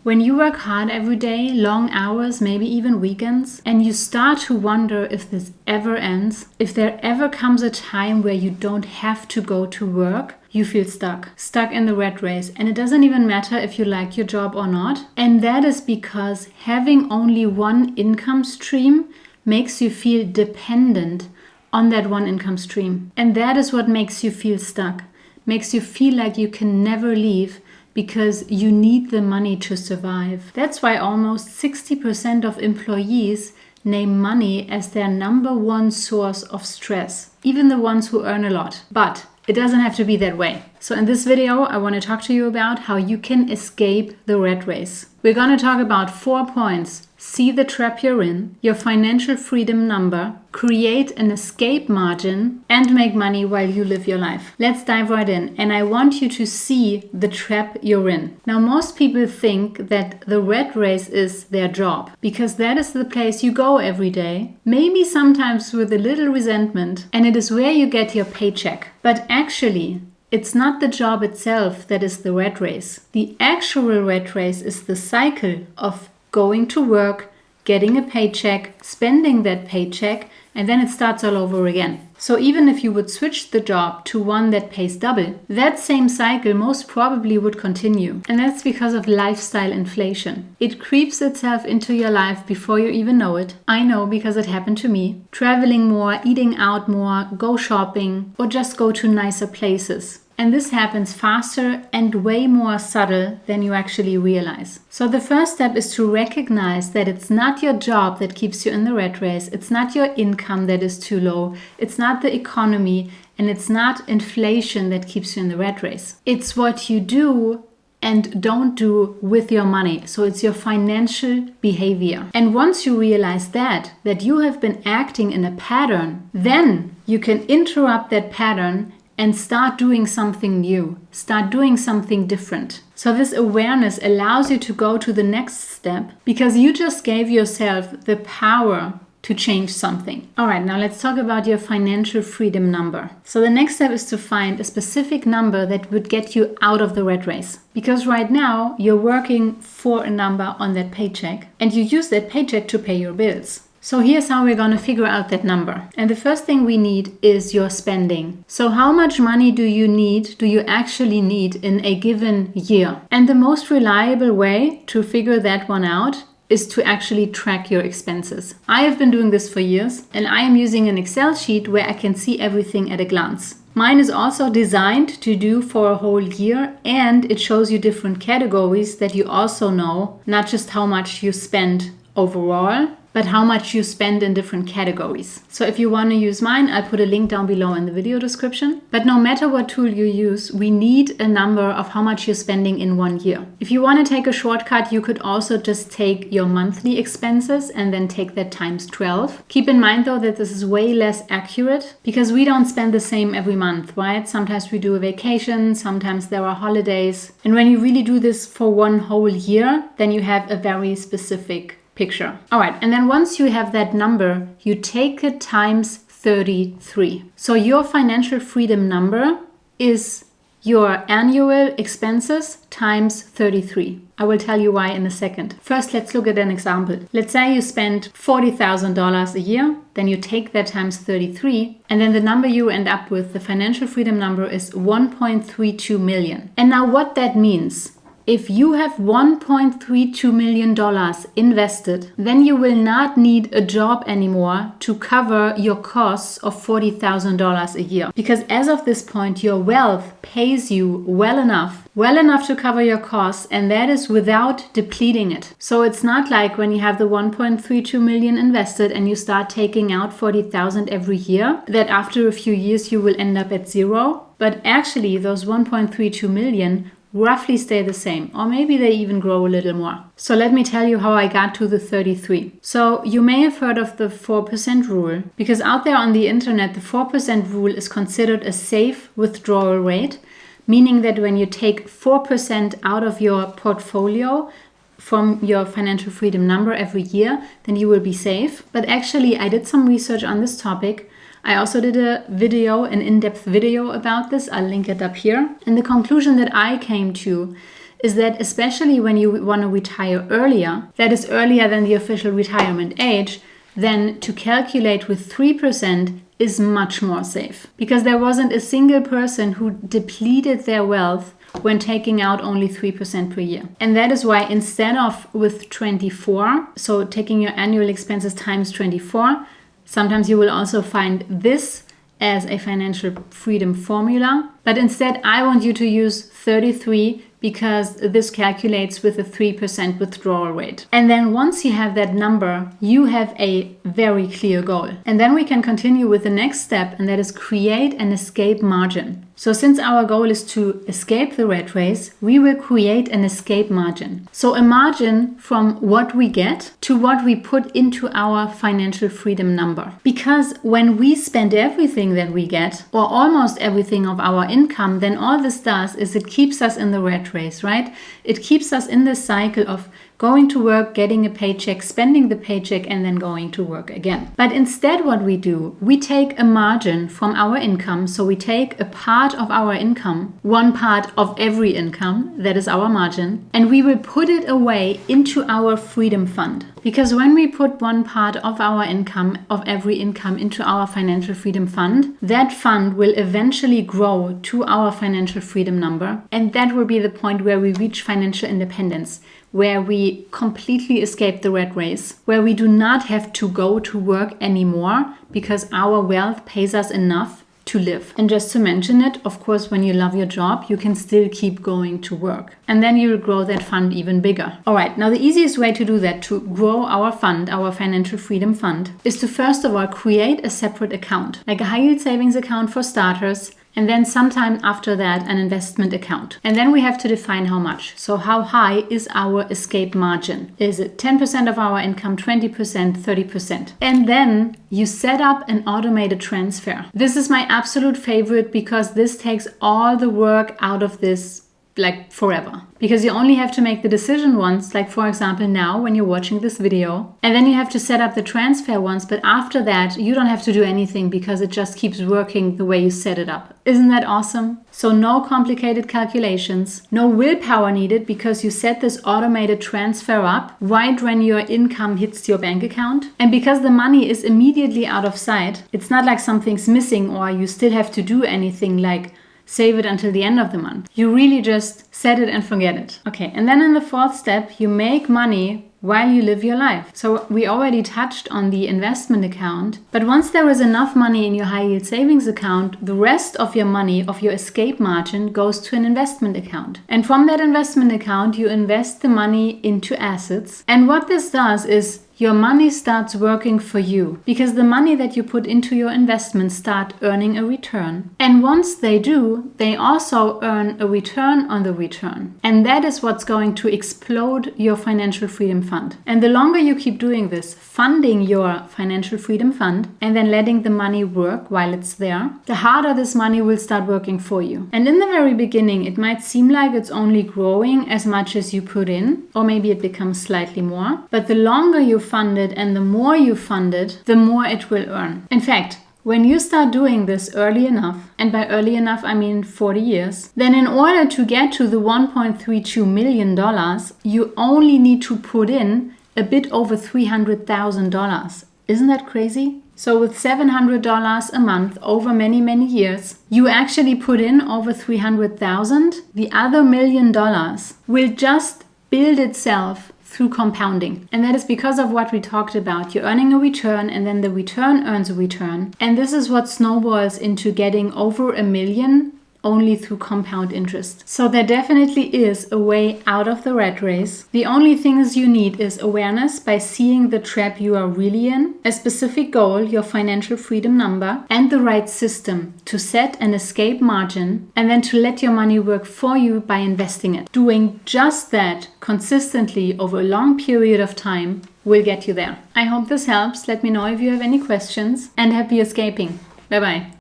When you work hard every day, long hours, maybe even weekends, and you start to wonder if this ever ends, if there ever comes a time where you don't have to go to work, you feel stuck in the rat race. And it doesn't even matter if you like your job or not. And that is because having only one income stream makes you feel dependent on that one income stream. And that is what makes you feel stuck, makes you feel like you can never leave, because you need the money to survive. That's why almost 60% of employees name money as their number one source of stress, even the ones who earn a lot. But it doesn't have to be that way. So in this video, I want to talk to you about how you can escape the rat race. We're going to talk about 4 points. See the trap you're in, your financial freedom number, create an escape margin, and make money while you live your life. Let's dive right in. And I want you to see the trap you're in. Now, most people think that the rat race is their job, because that is the place you go every day, maybe sometimes with a little resentment, and it is where you get your paycheck. But actually, it's not the job itself that is the rat race. The actual rat race is the cycle of going to work, getting a paycheck, spending that paycheck, and then it starts all over again. So even if you would switch the job to one that pays double, that same cycle most probably would continue. And that's because of lifestyle inflation. It creeps itself into your life before you even know it. I know because it happened to me. Traveling more, eating out more, go shopping, or just go to nicer places. And this happens faster and way more subtle than you actually realize. So the first step is to recognize that it's not your job that keeps you in the rat race. It's not your income that is too low. It's not the economy, and it's not inflation that keeps you in the rat race. It's what you do and don't do with your money. So it's your financial behavior. And once you realize that you have been acting in a pattern, then you can interrupt that pattern and start doing something new, start doing something different. So this awareness allows you to go to the next step because you just gave yourself the power to change something. All right, now let's talk about your financial freedom number. So the next step is to find a specific number that would get you out of the rat race. Because right now you're working for a number on that paycheck and you use that paycheck to pay your bills. So here's how we're going to figure out that number. And the first thing we need is your spending. So how much money do you actually need in a given year? And the most reliable way to figure that one out is to actually track your expenses. I have been doing this for years, and I am using an Excel sheet where I can see everything at a glance. Mine is also designed to do for a whole year, and it shows you different categories that you also know, not just how much you spend overall, but how much you spend in different categories. So if you want to use mine, I'll put a link down below in the video description. But no matter what tool you use, we need a number of how much you're spending in 1 year. If you want to take a shortcut, you could also just take your monthly expenses and then take that times 12. Keep in mind though that this is way less accurate because we don't spend the same every month, right? Sometimes we do a vacation, sometimes there are holidays. And when you really do this for 1 whole year, then you have a very specific picture. All right, and then once you have that number, you take it times 33. So your financial freedom number is your annual expenses times 33. I will tell you why in a second. First, let's look at an example. Let's say you spend $40,000 a year, then you take that times 33, and then the number you end up with, the financial freedom number, is 1.32 million. And now what that means, if you have $1.32 million invested, then you will not need a job anymore to cover your costs of $40,000 a year. Because as of this point, your wealth pays you well enough to cover your costs, and that is without depleting it. So it's not like when you have the 1.32 million invested and you start taking out 40,000 every year, that after a few years you will end up at zero. But actually those 1.32 million roughly stay the same, or maybe they even grow a little more. So let me tell you how I got to the 33. So you may have heard of the 4% rule, because out there on the internet, the 4% rule is considered a safe withdrawal rate, meaning that when you take 4% out of your portfolio from your financial freedom number every year, then you will be safe. But actually, I did some research on this topic. I also did an in-depth video about this. I'll link it up here. And the conclusion that I came to is that especially when you want to retire earlier, that is earlier than the official retirement age, then to calculate with 3% is much more safe. Because there wasn't a single person who depleted their wealth when taking out only 3% per year. And that is why instead of with 24, so taking your annual expenses times 24, sometimes you will also find this as a financial freedom formula. But instead, I want you to use 33 because this calculates with a 3% withdrawal rate. And then once you have that number, you have a very clear goal. And then we can continue with the next step, and that is create an escape margin. So since our goal is to escape the rat race, we will create an escape margin. So a margin from what we get to what we put into our financial freedom number. Because when we spend everything that we get, or almost everything of our income, then all this does is it keeps us in the rat race, right? It keeps us in this cycle of going to work, getting a paycheck, spending the paycheck, and then going to work again. But instead what we do, we take a margin from our income. So we take a part of our income, one part of every income, that is our margin, and we will put it away into our freedom fund. Because when we put one part of our income, of every income, into our financial freedom fund, that fund will eventually grow to our financial freedom number. And that will be the point where we reach financial independence, where we completely escape the rat race, where we do not have to go to work anymore because our wealth pays us enough to live. And just to mention it, of course, when you love your job, you can still keep going to work. And then you will grow that fund even bigger. All right, now the easiest way to do that, to grow our fund, our financial freedom fund, is to first of all create a separate account, like a high yield savings account for starters, and then sometime after that, an investment account. And then we have to define how much. So how high is our escape margin? Is it 10% of our income, 20%, 30%? And then you set up an automated transfer. This is my absolute favorite because this takes all the work out of this like forever. Because you only have to make the decision once, like for example now when you're watching this video, and then you have to set up the transfer once, but after that you don't have to do anything because it just keeps working the way you set it up. Isn't that awesome? So no complicated calculations, no willpower needed because you set this automated transfer up right when your income hits your bank account. And because the money is immediately out of sight, it's not like something's missing or you still have to do anything like save it until the end of the month. You really just set it and forget it. Okay, and then in the fourth step, you make money while you live your life. So we already touched on the investment account, but once there is enough money in your high yield savings account, the rest of your money, of your escape margin, goes to an investment account. And from that investment account, you invest the money into assets. And what this does is your money starts working for you because the money that you put into your investments start earning a return. And once they do, they also earn a return on the return. And that is what's going to explode your financial freedom fund. And the longer you keep doing this, funding your financial freedom fund and then letting the money work while it's there, the harder this money will start working for you. And in the very beginning, it might seem like it's only growing as much as you put in, or maybe it becomes slightly more. But the longer you fund it and the more you fund it, the more it will earn. In fact, when you start doing this early enough, and by early enough I mean 40 years, then in order to get to the $1.32 million, you only need to put in a bit over $300,000. Isn't that crazy? So with $700 a month over many, many years, you actually put in over $300,000. The other $1 million will just build itself through compounding. And that is because of what we talked about. You're earning a return and then the return earns a return. And this is what snowballs into getting over $1 million only through compound interest. So there definitely is a way out of the rat race. The only things you need is awareness by seeing the trap you are really in, a specific goal, your financial freedom number, and the right system to set an escape margin and then to let your money work for you by investing it. Doing just that consistently over a long period of time will get you there. I hope this helps. Let me know if you have any questions and happy escaping. Bye bye.